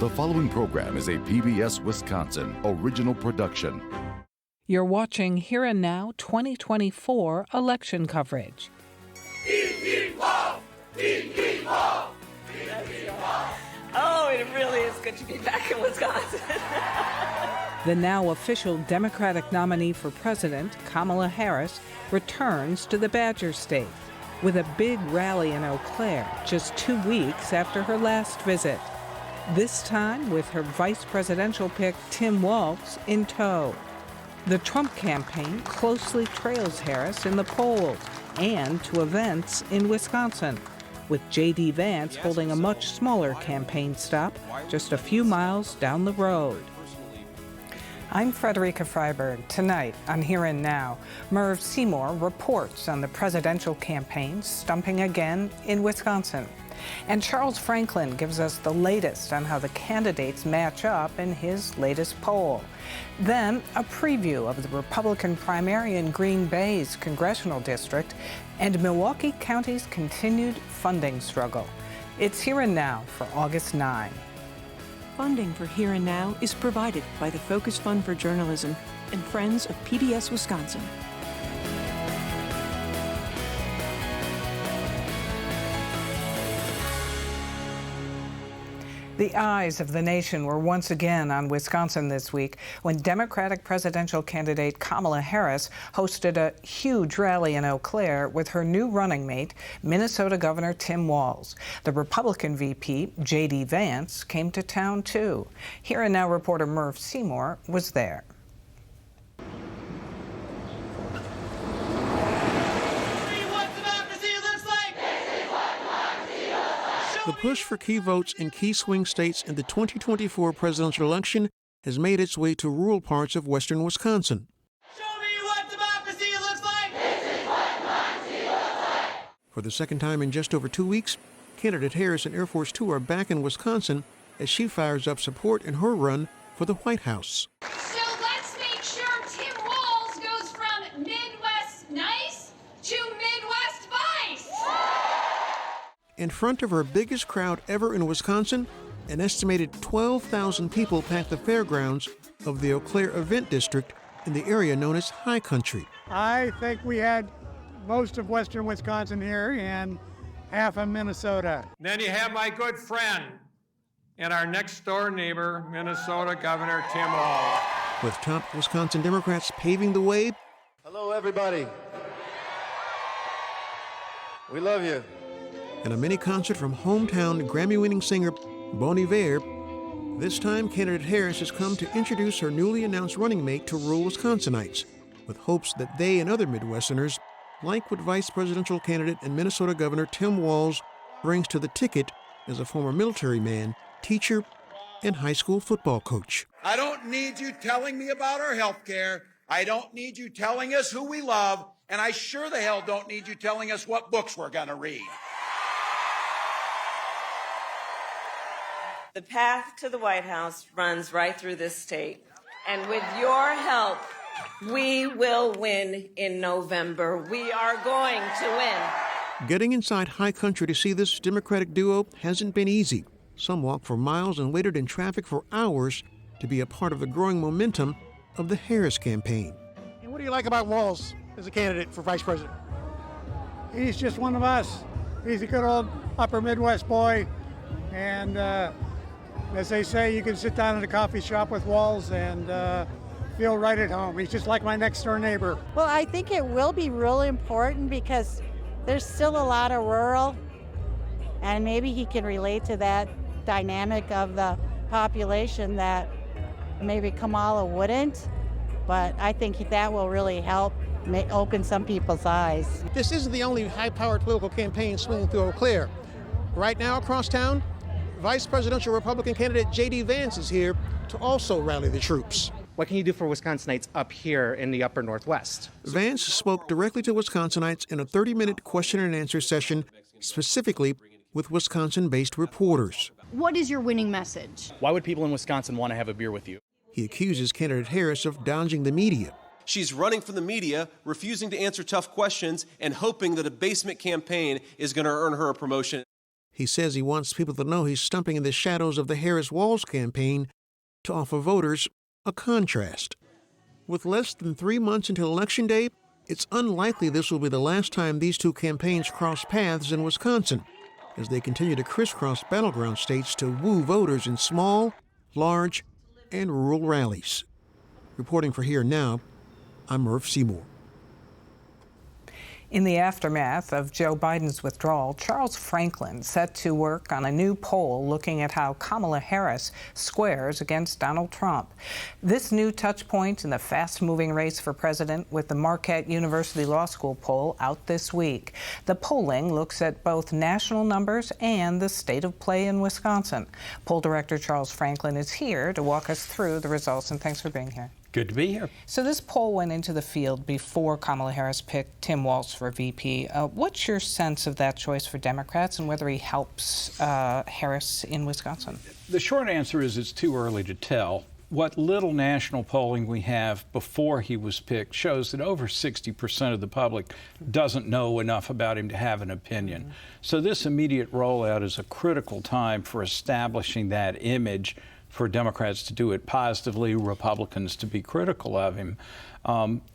The following program is a PBS Wisconsin original production. You're watching Here and Now 2024 election coverage. Oh, it really is good to be back in Wisconsin. The now official Democratic nominee for president, Kamala Harris, returns to the Badger State with a big rally in Eau Claire just 2 weeks after her last visit. This time with her vice presidential pick, Tim Walz, in tow. The Trump campaign closely trails Harris in the polls and to events in Wisconsin, with J.D. Vance holding a much smaller campaign stop just a few miles down the road. I'm Frederica Freiberg. Tonight on Here and Now, Merv Seymour reports on the presidential campaign stumping again in Wisconsin. And Charles Franklin gives us the latest on how the candidates match up in his latest poll. Then a preview of the Republican primary in Green Bay's congressional district and Milwaukee County's continued funding struggle. It's Here and Now for August 9. Funding for Here and Now is provided by the Focus Fund for Journalism and Friends of PBS Wisconsin. The eyes of the nation were once again on Wisconsin this week when Democratic presidential candidate Kamala Harris hosted a huge rally in Eau Claire with her new running mate, Minnesota Governor Tim Walz. The Republican VP, J.D. Vance, came to town too. Here and Now reporter Merv Seymour was there. The push for key votes in key swing states in the 2024 presidential election has made its way to rural parts of western Wisconsin. Show me what democracy looks like! This is what democracy looks like! For the second time in just over 2 weeks, candidate Harris and Air Force Two are back in Wisconsin as she fires up support in her run for the White House. So let's make sure Tim Walz goes from Midwest nice to Midwest vice! In front of her biggest crowd ever in Wisconsin, an estimated 12,000 people packed the fairgrounds of the Eau Claire Event District in the area known as High Country. I think we had most of western Wisconsin here and half of Minnesota. Then you have my good friend and our next door neighbor, Minnesota Governor Tim Walz. With top Wisconsin Democrats paving the way. Hello, everybody. We love you. And a mini concert from hometown Grammy-winning singer Bon Iver. This time, candidate Harris has come to introduce her newly announced running mate to rural Wisconsinites, with hopes that they and other Midwesterners like what vice presidential candidate and Minnesota Governor Tim Walz brings to the ticket as a former military man, teacher, and high school football coach. I don't need you telling me about our health care. I don't need you telling us who we love. And I sure the hell don't need you telling us what books we're going to read. The path to the White House runs right through this state. And with your help, we will win in November. We are going to win. Getting inside High Country to see this Democratic duo hasn't been easy. Some walked for miles and waited in traffic for hours to be a part of the growing momentum of the Harris campaign. And what do you like about Walz as a candidate for vice president? He's just one of us. He's a good old upper Midwest boy. And as they say, you can sit down at a coffee shop with Walz and feel right at home. He's just like my next door neighbor. Well, I think it will be really important because there's still a lot of rural, and maybe he can relate to that dynamic of the population that maybe Kamala wouldn't, but I think that will really help open some people's eyes. This isn't the only high-powered political campaign swinging through Eau Claire. Right now across town, Vice presidential Republican candidate J.D. Vance is here to also rally the troops. What can you do for Wisconsinites up here in the upper Northwest? Vance spoke directly to Wisconsinites in a 30-minute question and answer session, specifically with Wisconsin-based reporters. What is your winning message? Why would people in Wisconsin want to have a beer with you? He accuses candidate Harris of dodging the media. She's running from the media, refusing to answer tough questions, and hoping that a basement campaign is going to earn her a promotion. He says he wants people to know he's stumping in the shadows of the Harris-Walz campaign to offer voters a contrast. With less than 3 months until Election Day, it's unlikely this will be the last time these two campaigns cross paths in Wisconsin, as they continue to crisscross battleground states to woo voters in small, large, and rural rallies. Reporting for Here Now, I'm Murph Seymour. In the aftermath of Joe Biden's withdrawal, Charles Franklin set to work on a new poll looking at how Kamala Harris squares against Donald Trump. This new touch point in the fast-moving race for president with the Marquette University Law School poll out this week. The polling looks at both national numbers and the state of play in Wisconsin. Poll director Charles Franklin is here to walk us through the results, and thanks for being here. Good to be here. So this poll went into the field before Kamala Harris picked Tim Walz for VP. What's your sense of that choice for Democrats and whether he helps Harris in Wisconsin? The short answer is it's too early to tell. What little national polling we have before he was picked shows that over 60% of the public doesn't know enough about him to have an opinion. So this immediate rollout is a critical time for establishing that image, for Democrats to do it positively, Republicans to be critical of him.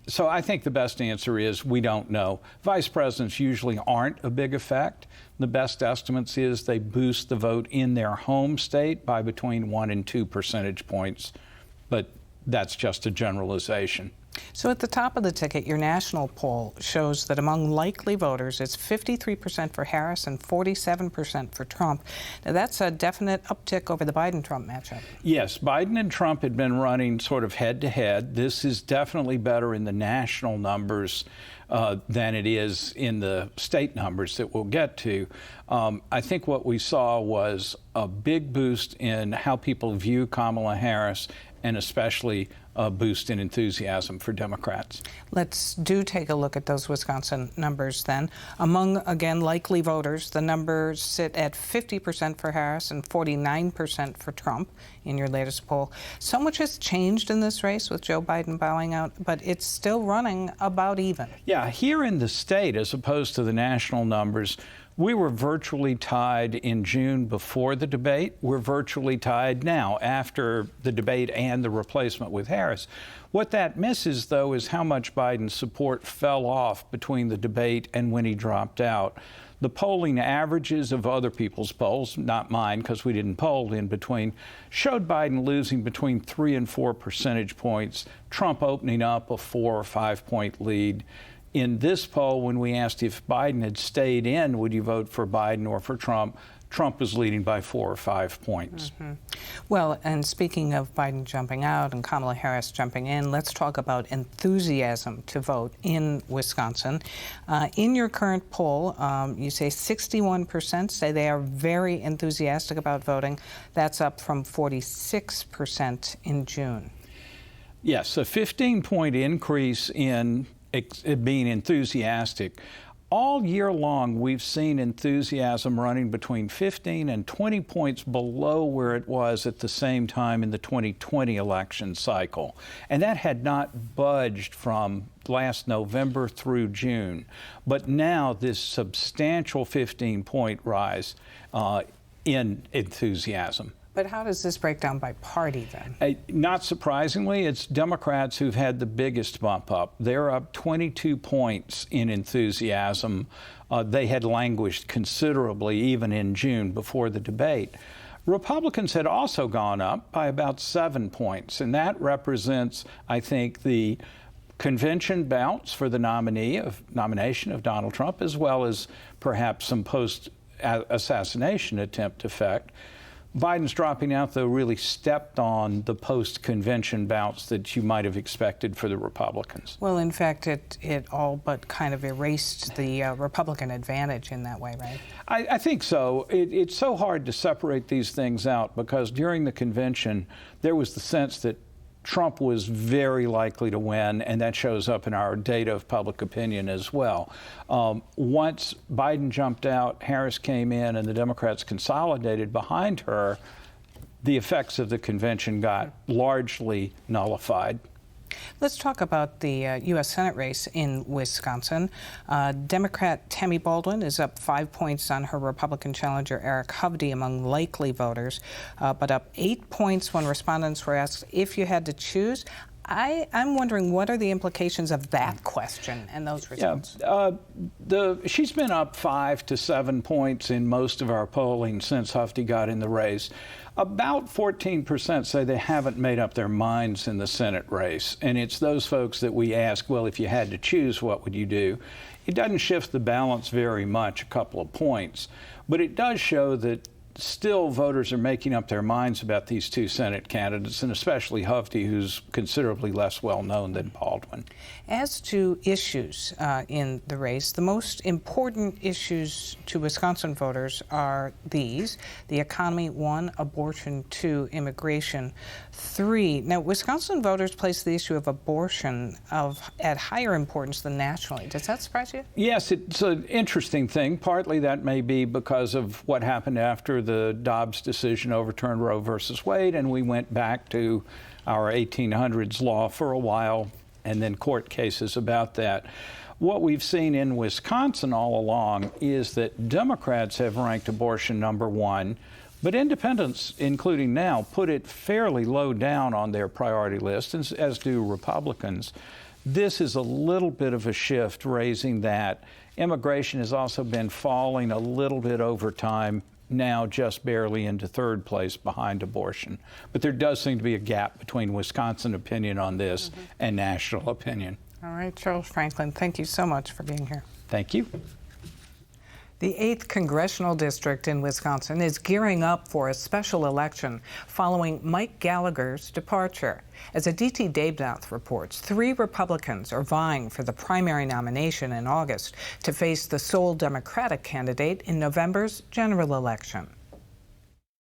So I think the best answer is we don't know. Vice presidents usually aren't a big effect. The best estimates is they boost the vote in their home state by between 1 and 2 percentage points, but that's just a generalization. So at the top of the ticket, your national poll shows that among likely voters, it's 53% for Harris and 47% for Trump. Now, that's a definite uptick over the Biden-Trump matchup. Yes, Biden and Trump had been running sort of head-to-head. This is definitely better in the national numbers than it is in the state numbers that we'll get to. I think what we saw was a big boost in how people view Kamala Harris, and especially a boost in enthusiasm for Democrats. Let's take a look at those Wisconsin numbers then. Among, again, likely voters, the numbers sit at 50% for Harris and 49% for Trump in your latest poll. So much has changed in this race with Joe Biden bowing out, but it's still running about even. Yeah, here in the state, as opposed to the national numbers, we were virtually tied in June before the debate. We're virtually tied now after the debate and the replacement with Harris. What that misses, though, is how much Biden's support fell off between the debate and when he dropped out. The polling averages of other people's polls, not mine because we didn't poll in between, showed Biden losing between 3 and 4 percentage points, Trump opening up a 4 or 5 point lead. In this poll, when we asked if Biden had stayed in, would you vote for Biden or for Trump, Trump was leading by 4 or 5 points. Well, and speaking of Biden jumping out and Kamala Harris jumping in, let's talk about enthusiasm to vote in Wisconsin. In your current poll, you say 61% say they are very enthusiastic about voting. That's up from 46% in June. Yes, a 15-point increase in being enthusiastic. All year long, we've seen enthusiasm running between 15 and 20 points below where it was at the same time in the 2020 election cycle. And that had not budged from last November through June. But now this substantial 15-point rise in enthusiasm. But how does this break down by party then? Not surprisingly, it's Democrats who've had the biggest bump up. They're up 22 points in enthusiasm. They had languished considerably even in June before the debate. Republicans had also gone up by about 7 points, and that represents, I think, the convention bounce for the nomination of Donald Trump, as well as perhaps some post-assassination attempt effect. Biden's dropping out, though, really stepped on the post-convention bounce that you might have expected for the Republicans. Well, in fact, it all but kind of erased the Republican advantage in that way, right? I think so. It's so hard to separate these things out because during the convention, there was the sense that Trump was very likely to win, and that shows up in our data of public opinion as well. Once Biden jumped out, Harris came in, and the Democrats consolidated behind her, the effects of the convention got largely nullified. Let's talk about the U.S. Senate race in Wisconsin. Democrat Tammy Baldwin is up 5 points on her Republican challenger Eric Hovde among likely voters, but up 8 points when respondents were asked if you had to choose. I'm wondering, what are the implications of that question and those results? She's been up 5 to 7 points in most of our polling since Hovde got in the race. About 14% say they haven't made up their minds in the Senate race. And it's those folks that we ask, well, if you had to choose, what would you do? It doesn't shift the balance very much, a couple of points. But it does show that still voters are making up their minds about these two Senate candidates, and especially Hovde, who's considerably less well known than Baldwin. As to issues in the race, the most important issues to Wisconsin voters are these: the economy, 1, abortion, 2, immigration, 3. Now, Wisconsin voters place the issue of abortion at higher importance than nationally. Does that surprise you? Yes, it's an interesting thing. Partly that may be because of what happened after the Dobbs decision overturned Roe versus Wade, and we went back to our 1800s law for a while, and then court cases about that. What we've seen in Wisconsin all along is that Democrats have ranked abortion number 1, but independents, including now, put it fairly low down on their priority list, as do Republicans. This is a little bit of a shift, raising that. Immigration has also been falling a little bit over time, now just barely into 3rd place behind abortion. But there does seem to be a gap between Wisconsin opinion on this and national opinion. All right, Charles Franklin, thank you so much for being here. Thank you. The 8th Congressional District in Wisconsin is gearing up for a special election following Mike Gallagher's departure. As Aditi Debnath reports, 3 Republicans are vying for the primary nomination in August to face the sole Democratic candidate in November's general election.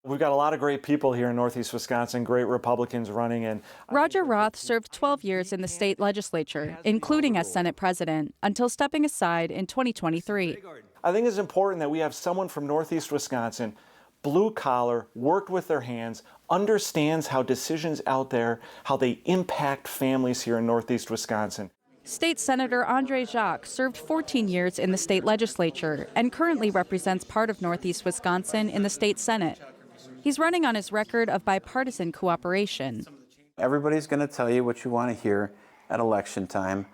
We've got a lot of great people here in Northeast Wisconsin, great Republicans running. And Roger Roth served 12 years in the state legislature, including as Senate president, until stepping aside in 2023. I think it's important that we have someone from Northeast Wisconsin, blue collar, worked with their hands, understands how decisions out there, how they impact families here in Northeast Wisconsin. State Senator Andre Jacques served 14 years in the state legislature and currently represents part of Northeast Wisconsin in the state Senate. He's running on his record of bipartisan cooperation. Everybody's going to tell you what you want to hear at election time.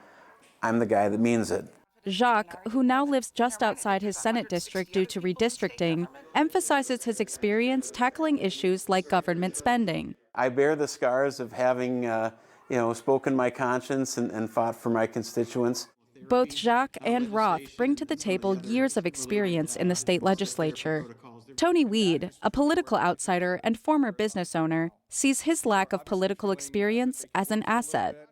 I'm the guy that means it. Jacques, who now lives just outside his Senate district due to redistricting, emphasizes his experience tackling issues like government spending. I bear the scars of having, spoken my conscience and fought for my constituents. Both Jacques and Roth bring to the table years of experience in the state legislature. Tony Weed, a political outsider and former business owner, sees his lack of political experience as an asset.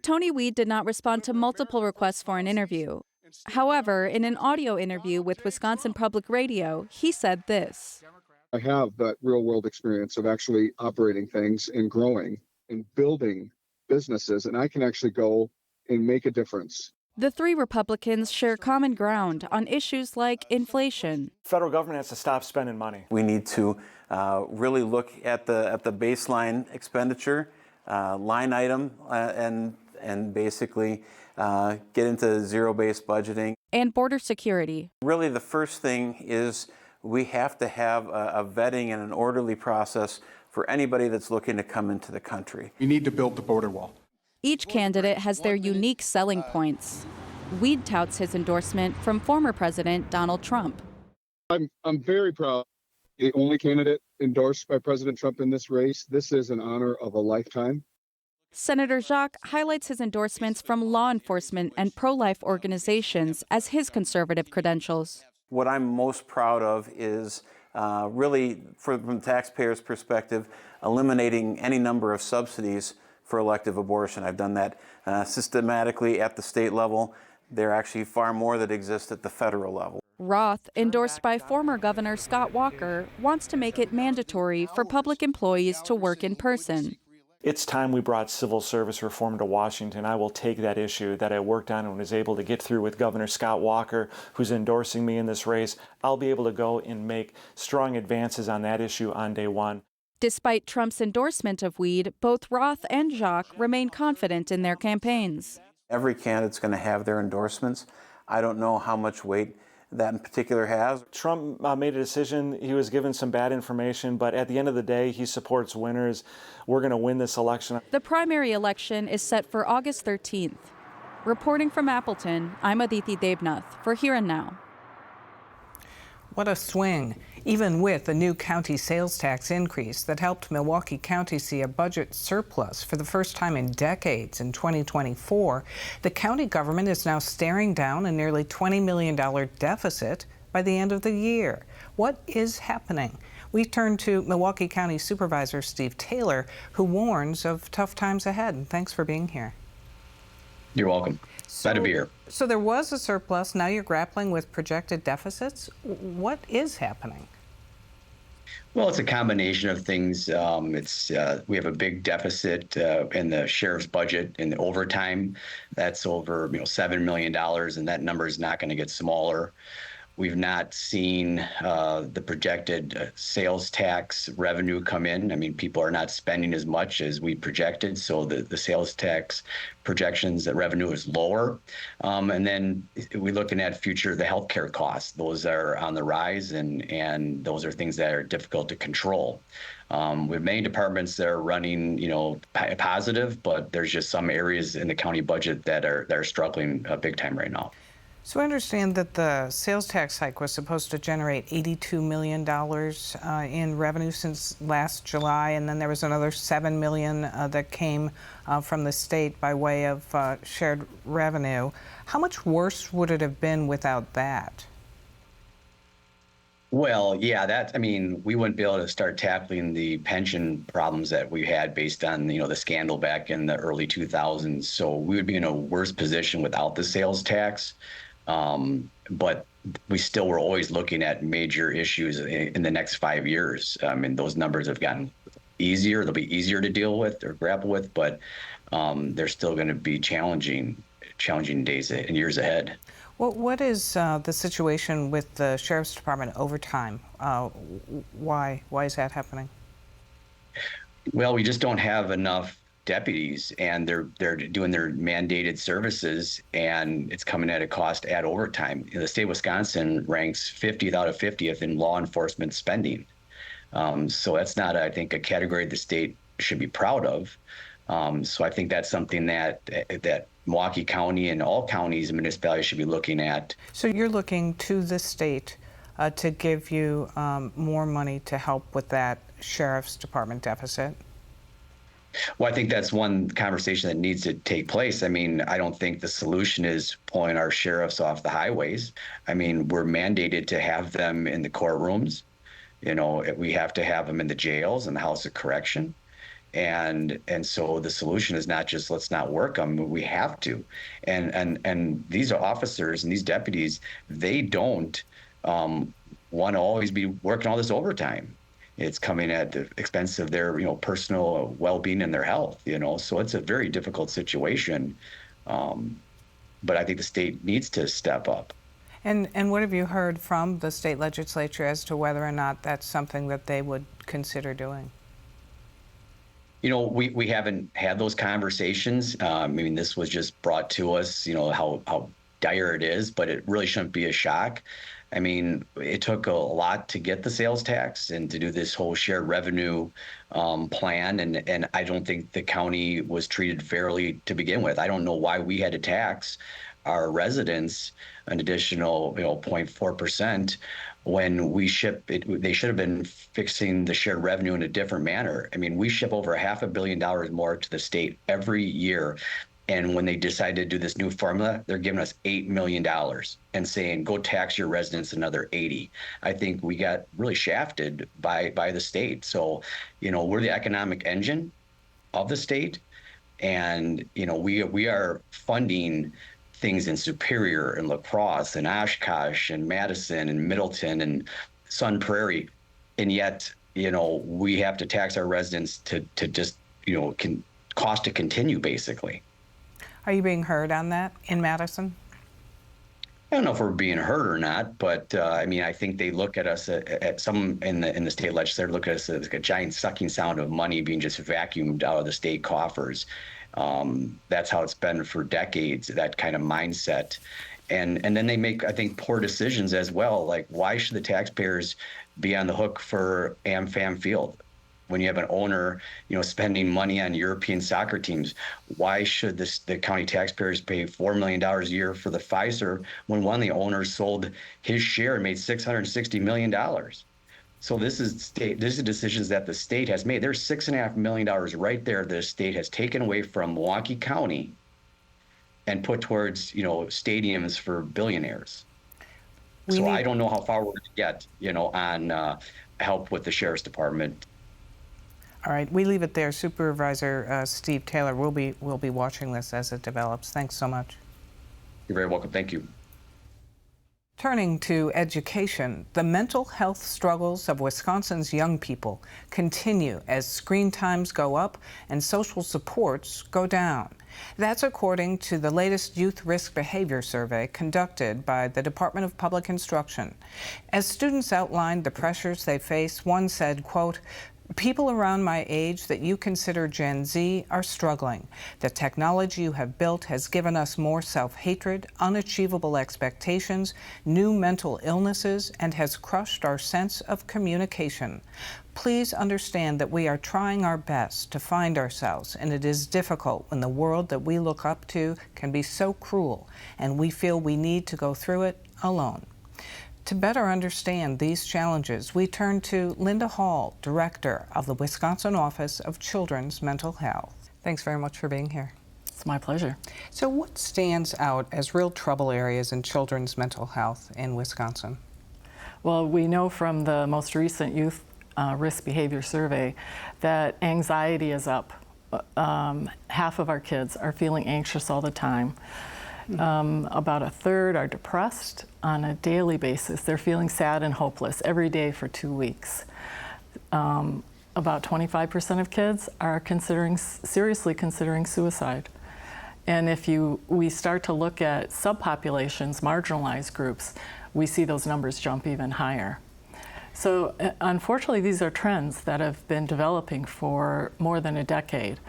Tony Weed did not respond to multiple requests for an interview. However, in an audio interview with Wisconsin Public Radio, he said this. I have that real-world experience of actually operating things and growing and building businesses, and I can actually go and make a difference. The 3 Republicans share common ground on issues like inflation. Federal government has to stop spending money. We need to really look at the baseline expenditure line item and basically get into zero-based budgeting. And border security. Really, the first thing is we have to have a vetting and an orderly process for anybody that's looking to come into the country. We need to build the border wall. Each candidate has their unique selling points. Weed touts his endorsement from former President Donald Trump. I'm very proud. The only candidate endorsed by President Trump in this race. This is an honor of a lifetime. Senator Jacques highlights his endorsements from law enforcement and pro-life organizations as his conservative credentials. What I'm most proud of is really, from the taxpayer's perspective, eliminating any number of subsidies for elective abortion. I've done that systematically at the state level. There are actually far more that exist at the federal level. Roth, endorsed by former Governor Scott Walker, wants to make it mandatory for public employees to work in person. It's time we brought civil service reform to Washington. I will take that issue that I worked on and was able to get through with Governor Scott Walker, who's endorsing me in this race. I'll be able to go and make strong advances on that issue on day one. Despite Trump's endorsement of Weed, both Roth and Jacques remain confident in their campaigns. Every candidate's going to have their endorsements. I don't know how much weight that in particular has. Trump made a decision. He was given some bad information, but at the end of the day, he supports winners. We're going to win this election. The primary election is set for August 13th. Reporting from Appleton, I'm Aditi Debnath for Here and Now. What a swing. Even with a new county sales tax increase that helped Milwaukee County see a budget surplus for the first time in decades in 2024, the county government is now staring down a nearly $20 million deficit by the end of the year. What is happening? We turn to Milwaukee County Supervisor Steve Taylor, who warns of tough times ahead. Thanks for being here. You're welcome. Glad to be here. So there was a surplus. Now you're grappling with projected deficits. What is happening? Well, it's a combination of things. We have a big deficit in the sheriff's budget in the overtime. That's over $7 million, and that number is not going to get smaller. We've not seen the projected sales tax revenue come in. I mean, people are not spending as much as we projected, so the sales tax projections, that revenue is lower. And then we're looking at the healthcare costs. Those are on the rise, and those are things that are difficult to control. With many departments that are running, positive, but there's just some areas in the county budget that are struggling big time right now. So I understand that the sales tax hike was supposed to generate $82 million in revenue since last July, and then there was another $7 million that came from the state by way of shared revenue. How much worse would it have been without that? Well, yeah, we wouldn't be able to start tackling the pension problems that we had based on, the scandal back in the early 2000s. So we would be in a worse position without the sales tax. But we still were always looking at major issues in the next 5 years. I mean, those numbers have gotten easier. They'll be easier to deal with or grapple with, but they're still going to be challenging days and years ahead. Well, what is the situation with the Sheriff's Department overtime? Why is that happening? Well, we just don't have enough deputies, and they're doing their mandated services, and it's coming at a cost at overtime. The state of Wisconsin ranks 50th out of 50th in law enforcement spending. So that's not, I think, a category the state should be proud of. So I think that's something that Milwaukee County and all counties and municipalities should be looking at. So you're looking to the state to give you more money to help with that Sheriff's Department deficit? Well, I think that's one conversation that needs to take place. I mean, I don't think the solution is pulling our sheriffs off the highways. I mean, we're mandated to have them in the courtrooms. We have to have them in the jails and the House of Correction. And so the solution is not just let's not work them. We have to. And these are officers and these deputies, they don't want to always be working all this overtime. It's coming at the expense of their, personal well-being and their health, So it's a very difficult situation. But I think the state needs to step up. And what have you heard from the state legislature as to whether or not that's something that they would consider doing? We haven't had those conversations. This was just brought to us, how dire it is, but it really shouldn't be a shock. It took a lot to get the sales tax and to do this whole shared revenue plan. And I don't think the county was treated fairly to begin with. I don't know why we had to tax our residents an additional 0.4% when we ship it. They should have been fixing the shared revenue in a different manner. We ship over $500 million more to the state every year. And when they decided to do this new formula, they're giving us $8 million and saying, go tax your residents another 80. I think we got really shafted by the state. So, we're the economic engine of the state. And, we are funding things in Superior and La Crosse and Oshkosh and Madison and Middleton and Sun Prairie. And yet, we have to tax our residents to just, cost to continue, basically. Are you being heard on that in Madison? I don't know if we're being heard or not, but I mean, I think they look at us at some in the state legislature look at us as like a giant sucking sound of money being just vacuumed out of the state coffers. That's how it's been for decades, that kind of mindset. And then they make, I think, poor decisions as well. Like, why should the taxpayers be on the hook for AmFam Field? When you have an owner, spending money on European soccer teams, why should the county taxpayers pay $4 million a year for the Pfizer when one of the owners sold his share and made $660 million? So this is decisions that the state has made. There's $6.5 million right there that the state has taken away from Milwaukee County and put towards, stadiums for billionaires. I don't know how far we're going to get, on help with the sheriff's department. All right, we leave it there. Supervisor Steve Taylor, we'll be watching this as it develops. Thanks so much. You're very welcome. Thank you. Turning to education, the mental health struggles of Wisconsin's young people continue as screen times go up and social supports go down. That's according to the latest Youth Risk Behavior Survey conducted by the Department of Public Instruction. As students outlined the pressures they face, one said, quote, "People around my age that you consider Gen Z are struggling. The technology you have built has given us more self-hatred, unachievable expectations, new mental illnesses, and has crushed our sense of communication. Please understand that we are trying our best to find ourselves, and it is difficult when the world that we look up to can be so cruel, and we feel we need to go through it alone." To better understand these challenges, we turn to Linda Hall, Director of the Wisconsin Office of Children's Mental Health. Thanks very much for being here. It's my pleasure. So what stands out as real trouble areas in children's mental health in Wisconsin? Well, we know from the most recent Youth Risk Behavior Survey that anxiety is up. Half of our kids are feeling anxious all the time. About a third are depressed on a daily basis. They're feeling sad and hopeless every day for 2 weeks. About 25% of kids are seriously considering suicide. And if we start to look at subpopulations, marginalized groups, we see those numbers jump even higher. So unfortunately, these are trends that have been developing for more than a decade.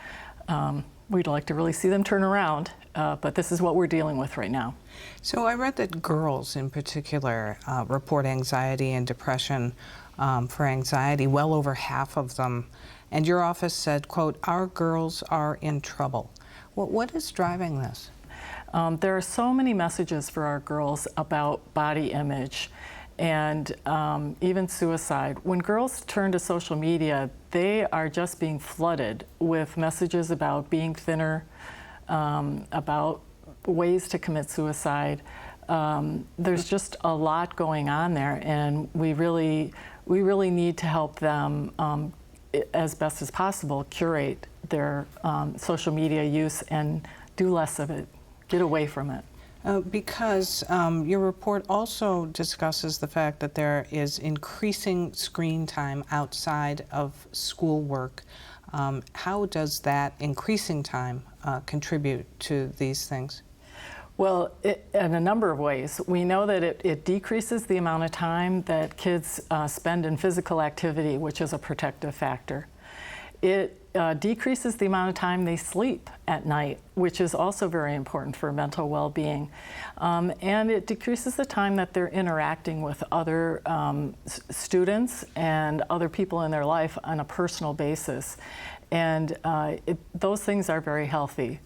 We'd like to really see them turn around. But this is what we're dealing with right now. So I read that girls in particular report anxiety and depression. For anxiety, well over half of them. And your office said, quote, "Our girls are in trouble." What is driving this? There are so many messages for our girls about body image and even suicide. When girls turn to social media, they are just being flooded with messages about being thinner, about ways to commit suicide. There's just a lot going on there, and we really need to help them as best as possible curate their social media use and do less of it, get away from it. Because your report also discusses the fact that there is increasing screen time outside of schoolwork. How does that increasing time contribute to these things? Well, in a number of ways. We know that it decreases the amount of time that kids spend in physical activity, which is a protective factor. It decreases the amount of time they sleep at night, which is also very important for mental well-being. And it decreases the time that they're interacting with other students and other people in their life on a personal basis. And those things are very healthy.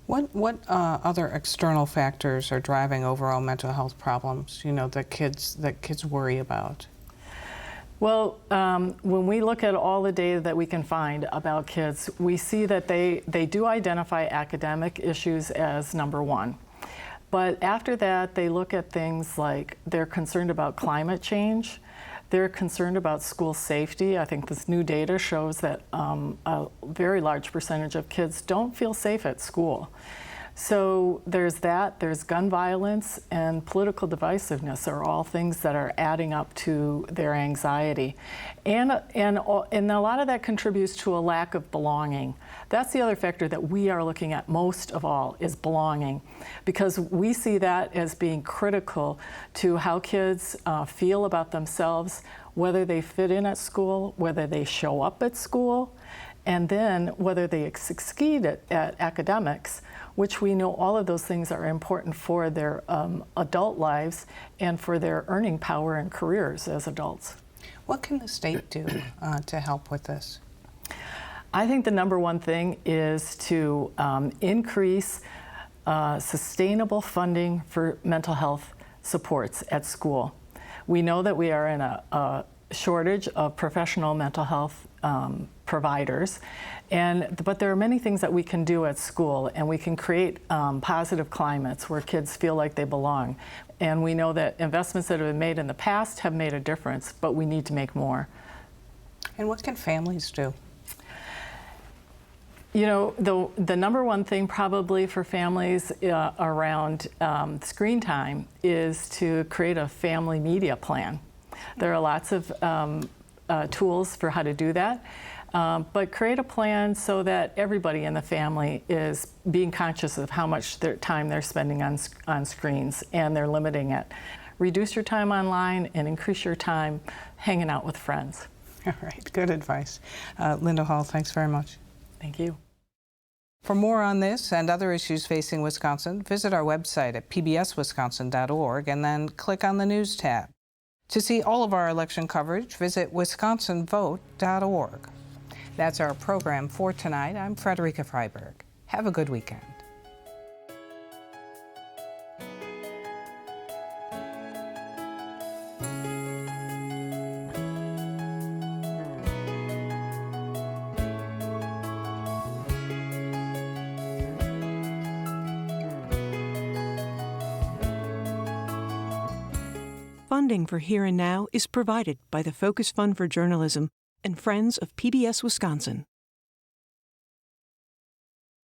What other external factors are driving overall mental health problems, that kids worry about? Well, when we look at all the data that we can find about kids, we see that they do identify academic issues as number one. But after that, they look at things like they're concerned about climate change, they're concerned about school safety. I think this new data shows that a very large percentage of kids don't feel safe at school. So there's that, there's gun violence and political divisiveness are all things that are adding up to their anxiety. And a lot of that contributes to a lack of belonging. That's the other factor that we are looking at most of all is belonging, because we see that as being critical to how kids feel about themselves, whether they fit in at school, whether they show up at school, and then whether they succeed at academics, which we know all of those things are important for their adult lives and for their earning power and careers as adults. What can the state do to help with this? I think the number one thing is to increase sustainable funding for mental health supports at school. We know that we are in a shortage of professional mental health providers, but there are many things that we can do at school, and we can create positive climates where kids feel like they belong. And we know that investments that have been made in the past have made a difference, but we need to make more. And what can families do? You know, the number one thing probably for families around screen time is to create a family media plan. There are lots of tools for how to do that, but create a plan so that everybody in the family is being conscious of how much time they're spending on screens, and they're limiting it. Reduce your time online and increase your time hanging out with friends. All right, good advice. Linda Hall, thanks very much. Thank you. For more on this and other issues facing Wisconsin, visit our website at pbswisconsin.org and then click on the News tab. To see all of our election coverage, visit wisconsinvote.org. That's our program for tonight. I'm Frederica Freiberg. Have a good weekend. Funding for Here and Now is provided by the Focus Fund for Journalism and Friends of PBS Wisconsin.